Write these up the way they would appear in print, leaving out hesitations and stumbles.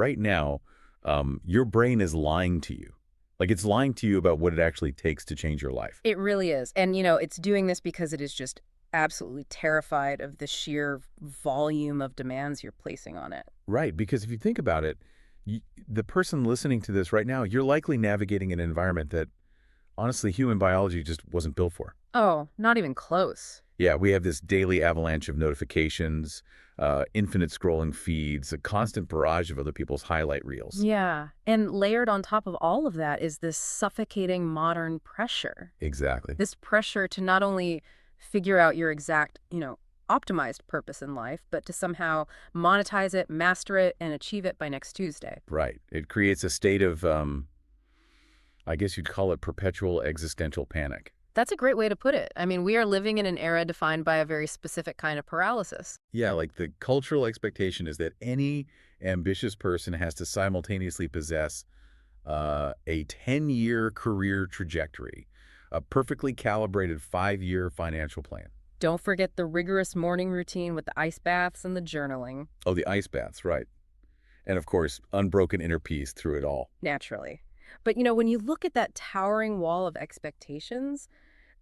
right now, your brain is lying to you. Like it's lying to you about what it actually takes to change your life. It really is. And, it's doing this because it is just absolutely terrified of the sheer volume of demands you're placing on it. Right, because if you think about it, the person listening to this right now, you're likely navigating an environment that, honestly, human biology just wasn't built for. Oh, not even close. Yeah, we have this daily avalanche of notifications, infinite scrolling feeds, a constant barrage of other people's highlight reels. Yeah. And layered on top of all of that is this suffocating modern pressure. Exactly. This pressure to not only figure out your exact, optimized purpose in life, but to somehow monetize it, master it, and achieve it by next Tuesday. Right. It creates a state of, I guess you'd call it perpetual existential panic. That's a great way to put it. I mean, we are living in an era defined by a very specific kind of paralysis. Yeah, like the cultural expectation is that any ambitious person has to simultaneously possess a 10-year career trajectory, a perfectly calibrated 5-year financial plan. Don't forget the rigorous morning routine with the ice baths and the journaling. Oh, the ice baths, right. And of course, unbroken inner peace through it all. Naturally. But, when you look at that towering wall of expectations,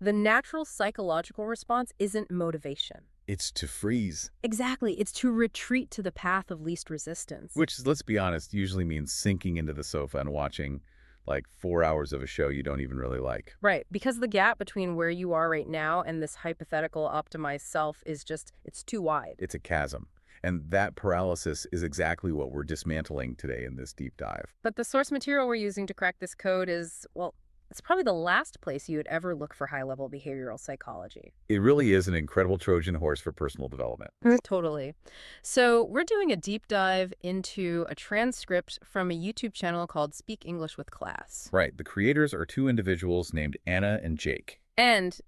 the natural psychological response isn't motivation. It's to freeze. Exactly. It's to retreat to the path of least resistance. Which, let's be honest, usually means sinking into the sofa and watching like 4 hours of a show you don't even really like. Right. Because the gap between where you are right now and this hypothetical optimized self is just, it's too wide. It's a chasm. And that paralysis is exactly what we're dismantling today in this deep dive. But the source material we're using to crack this code is, well, it's probably the last place you would ever look for high-level behavioral psychology. It really is an incredible Trojan horse for personal development. Totally. So we're doing a deep dive into a transcript from a YouTube channel called Speak English with Class. Right. The creators are two individuals named Anna and Jake. And,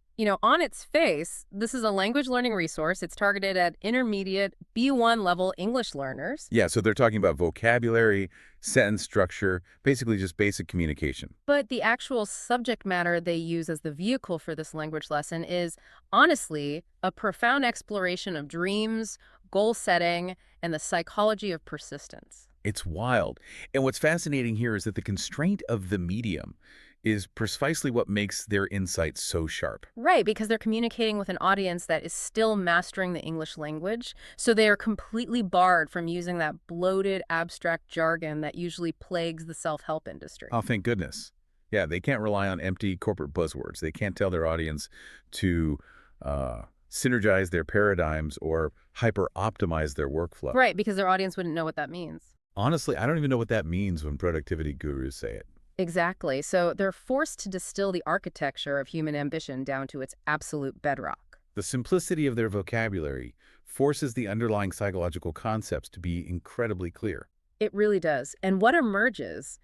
on its face, this is a language learning resource. It's targeted at intermediate B1 level English learners. Yeah, so they're talking about vocabulary, sentence structure, basically just basic communication. But the actual subject matter they use as the vehicle for this language lesson is, honestly, a profound exploration of dreams, goal setting, and the psychology of persistence. It's wild. And what's fascinating here is that the constraint of the medium is precisely what makes their insights so sharp. Right, because they're communicating with an audience that is still mastering the English language, so they are completely barred from using that bloated, abstract jargon that usually plagues the self-help industry. Oh, thank goodness. Yeah, they can't rely on empty corporate buzzwords. They can't tell their audience to synergize their paradigms or hyper-optimize their workflow. Right, because their audience wouldn't know what that means. Honestly, I don't even know what that means when productivity gurus say it. Exactly. So they're forced to distill the architecture of human ambition down to its absolute bedrock. The simplicity of their vocabulary forces the underlying psychological concepts to be incredibly clear. It really does. And what emerges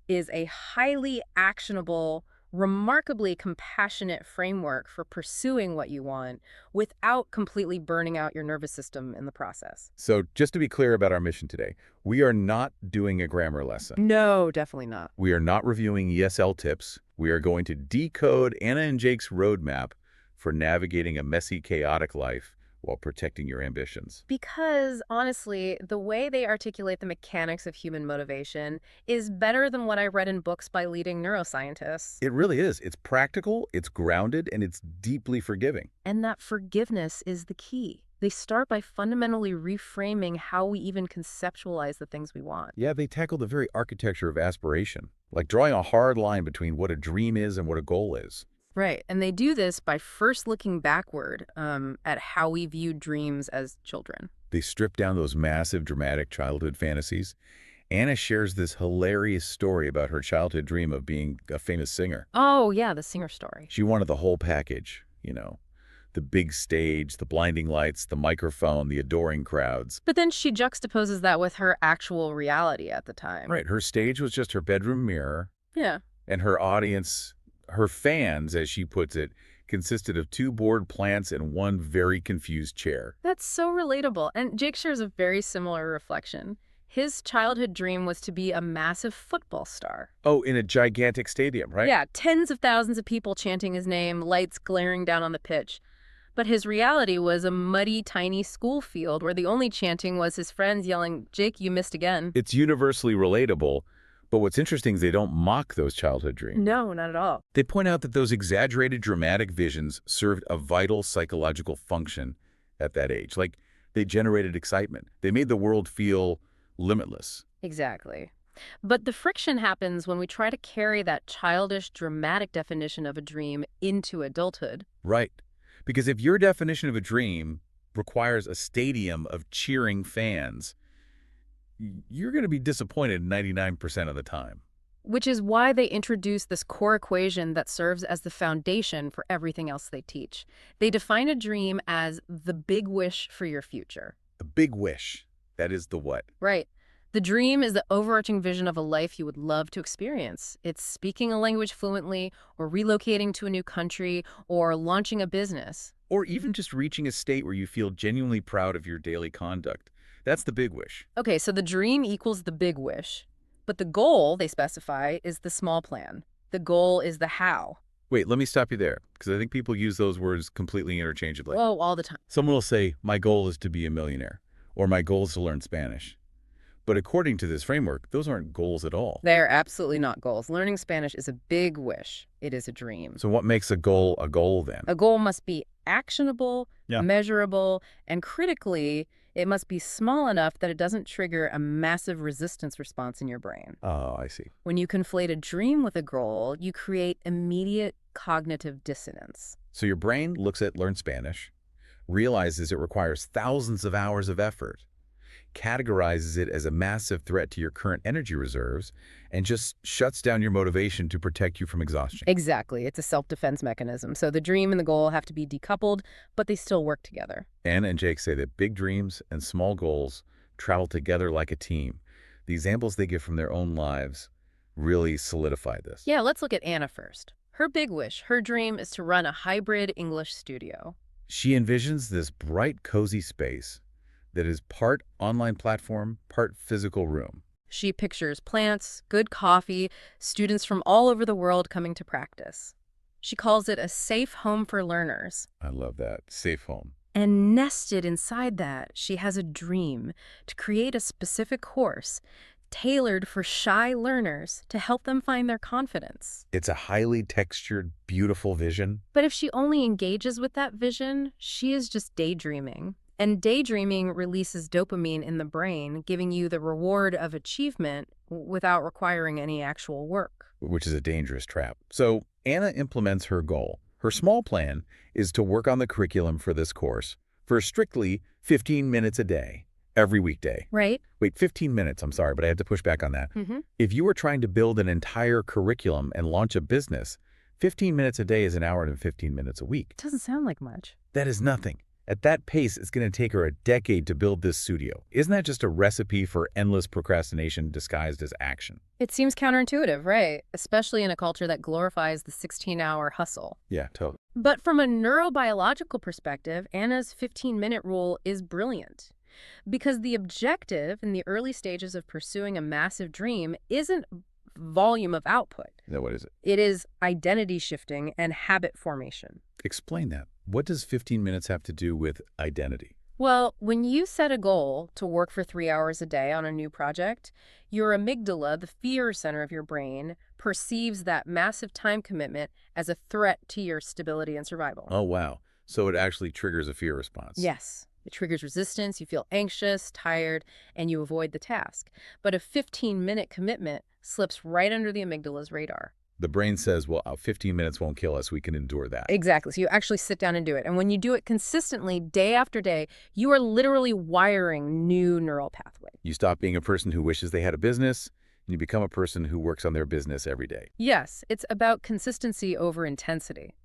is a highly actionable, remarkably compassionate framework for pursuing what you want without completely burning out your nervous system in the process. So just to be clear about our mission today, we are not doing a grammar lesson. No, definitely not. We are not reviewing ESL tips. We are going to decode Anna and Jake's roadmap for navigating a messy, chaotic life while protecting your ambitions. Because, honestly, the way they articulate the mechanics of human motivation is better than what I read in books by leading neuroscientists. It really is. It's practical, it's grounded, and it's deeply forgiving. And that forgiveness is the key. They start by fundamentally reframing how we even conceptualize the things we want. Yeah, they tackle the very architecture of aspiration, like drawing a hard line between what a dream is and what a goal is. Right. And they do this by first looking backward at how we viewed dreams as children. They strip down those massive, dramatic childhood fantasies. Anna shares this hilarious story about her childhood dream of being a famous singer. Oh, yeah, the singer story. She wanted the whole package, the big stage, the blinding lights, the microphone, the adoring crowds. But then she juxtaposes that with her actual reality at the time. Right. Her stage was just her bedroom mirror. Yeah. And her audience, her fans, as she puts it, consisted of 2 bored plants and 1 very confused chair. That's so relatable. And Jake shares a very similar reflection. His childhood dream was to be a massive football star. Oh, in a gigantic stadium, right? Yeah, tens of thousands of people chanting his name, lights glaring down on the pitch. But his reality was a muddy, tiny school field where the only chanting was his friends yelling, "Jake, you missed again." It's universally relatable, but what's interesting is they don't mock those childhood dreams. No, not at all. They point out that those exaggerated dramatic visions served a vital psychological function at that age. Like, they generated excitement. They made the world feel limitless. Exactly. But the friction happens when we try to carry that childish, dramatic definition of a dream into adulthood. Right. Because if your definition of a dream requires a stadium of cheering fans, you're going to be disappointed 99% of the time. Which is why they introduce this core equation that serves as the foundation for everything else they teach. They define a dream as the big wish for your future. The big wish. That is the what? Right. The dream is the overarching vision of a life you would love to experience. It's speaking a language fluently, or relocating to a new country, or launching a business. Or even just reaching a state where you feel genuinely proud of your daily conduct. That's the big wish. Okay, so the dream equals the big wish. But the goal, they specify, is the small plan. The goal is the how. Wait, let me stop you there, because I think people use those words completely interchangeably. Oh, all the time. Someone will say, my goal is to be a millionaire, or my goal is to learn Spanish. But according to this framework, those aren't goals at all. They're absolutely not goals. Learning Spanish is a big wish. It is a dream. So what makes a goal then? A goal must be actionable, Yeah. measurable, and critically, it must be small enough that it doesn't trigger a massive resistance response in your brain. Oh, I see. When you conflate a dream with a goal, you create immediate cognitive dissonance. So your brain looks at learn Spanish, realizes it requires thousands of hours of effort, categorizes it as a massive threat to your current energy reserves, and just shuts down your motivation to protect you from exhaustion. Exactly. It's a self-defense mechanism. So the dream and the goal have to be decoupled, but they still work together. Anna and Jake say that big dreams and small goals travel together like a team. The examples they give from their own lives really solidify this. Yeah, let's look at Anna first. Her big wish, her dream is to run a hybrid English studio. She envisions this bright, cozy space that is part online platform, part physical room. She pictures plants, good coffee, students from all over the world coming to practice. She calls it a safe home for learners. I love that. Safe home. And nested inside that, she has a dream to create a specific course tailored for shy learners to help them find their confidence. It's a highly textured, beautiful vision. But if she only engages with that vision, she is just daydreaming. And daydreaming releases dopamine in the brain, giving you the reward of achievement without requiring any actual work. Which is a dangerous trap. So Anna implements her goal. Her small plan is to work on the curriculum for this course for strictly 15 minutes a day, every weekday. Right? Wait, 15 minutes, I'm sorry, but I had to push back on that. If you were trying to build an entire curriculum and launch a business, 15 minutes a day is an hour and 15 minutes a week. Doesn't sound like much. That is nothing. At that pace, it's going to take her a decade to build this studio. Isn't that just a recipe for endless procrastination disguised as action? It seems counterintuitive, right? Especially in a culture that glorifies the 16-hour hustle. Yeah, totally. But from a neurobiological perspective, Anna's 15-minute rule is brilliant. Because the objective in the early stages of pursuing a massive dream isn't volume of output. Now, what is it? It is identity shifting and habit formation. Explain that. What does 15 minutes have to do with identity? Well, when you set a goal to work for 3 hours a day on a new project, your amygdala, the fear center of your brain, perceives that massive time commitment as a threat to your stability and survival. Oh, wow. So it actually triggers a fear response. Yes. It triggers resistance, you feel anxious, tired, and you avoid the task. But a 15-minute commitment slips right under the amygdala's radar. The brain says, well, 15 minutes won't kill us. We can endure that. Exactly. So you actually sit down and do it. And when you do it consistently, day after day, you are literally wiring new neural pathways. You stop being a person who wishes they had a business, and you become a person who works on their business every day. Yes, it's about consistency over intensity.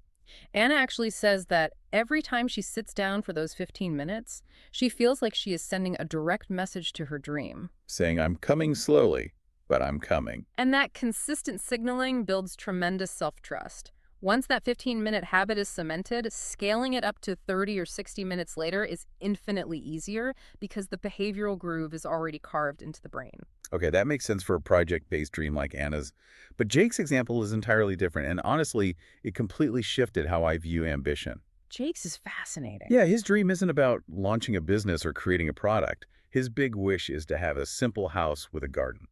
Anna actually says that every time she sits down for those 15 minutes, she feels like she is sending a direct message to her dream. Saying, I'm coming slowly, but I'm coming. And that consistent signaling builds tremendous self-trust. Once that 15-minute habit is cemented, scaling it up to 30 or 60 minutes later is infinitely easier because the behavioral groove is already carved into the brain. Okay, that makes sense for a project-based dream like Anna's. But Jake's example is entirely different, and honestly, it completely shifted how I view ambition. Jake's is fascinating. Yeah, his dream isn't about launching a business or creating a product. His big wish is to have a simple house with a garden.